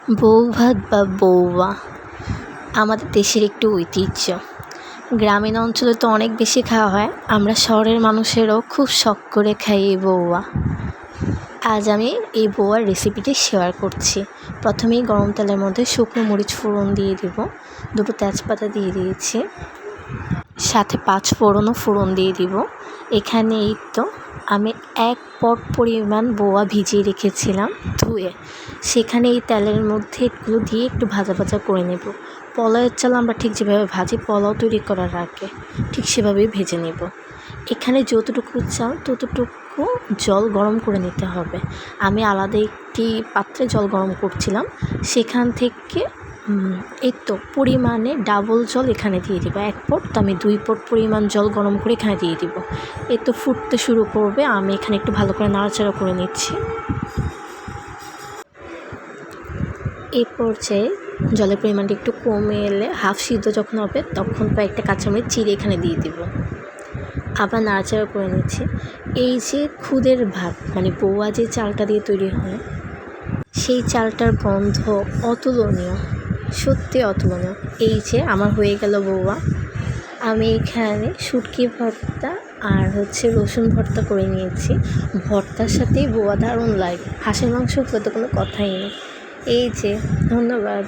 বউভাত বা বউয়া আমাদের দেশের একটি ঐতিহ্য। গ্রামীণ অঞ্চলে তো অনেক বেশি খাওয়া হয়, আমরা শহরের মানুষেরও খুব শখ করে খাই এই বউয়া। আজ আমি এই বউয়ার রেসিপিটি শেয়ার করছি। প্রথমেই গরম তেলের মধ্যে শুকনো মরিচ ফোড়ন দিয়ে দিব, দুটো তেজপাতা দিয়ে দিয়েছি, সাথে 5 ফোড়নও ফোড়ন দিয়ে দিব। এখানে এই তো আমি 1 পট পরিমাণ বউয়া ভিজিয়ে রেখেছিলাম ধুয়ে, সেখানে এই তেলের মধ্যে এগুলো দিয়ে একটু ভাজা ভাজা করে নেব। পোলাওয়ের চাল আমরা ঠিক যেভাবে ভাজি পোলাও তৈরি করার আগে, ঠিক সেভাবেই ভেজে নেব। এখানে যতটুকু চাল ততটুকু জল গরম করে নিতে হবে। আমি আলাদা একটি পাত্রে জল গরম করছিলাম, সেখান থেকে এই তো পরিমাণে ডাবল জল এখানে দিয়ে দিব। 1 পট, তো আমি 2 পট পরিমাণ জল গরম করে এখানে দিয়ে দিব। এই তো ফুটতে শুরু করবে, আমি এখানে একটু ভালো করে নাড়াচাড়া করে নিচ্ছি। এই পর্যায়ে জলের পরিমাণটা একটু কমে এলে, হাফ সিদ্ধ যখন হবে তখন কয়েকটা কাঁচামরিচ চিড়ে এখানে দিয়ে দিব। আবার নাড়াচাড়া করে নিচ্ছি। এই যে খুদের ভাত মানে বউয়া যে চালটা দিয়ে তৈরি হয়, সেই চালটার গন্ধ অতুলনীয়, সত্যি অতুলনীয়। এই যে আমার হয়ে গেল বউয়া। আমি এখানে শুটকি ভর্তা আর রসুন ভর্তা করে নিয়েছি। ভর্তার সাথেই বউয়া দারুণ লাগে, হাঁসের মাংস হলে তো কোনো কথাই নেই। এই যে, ধন্যবাদ।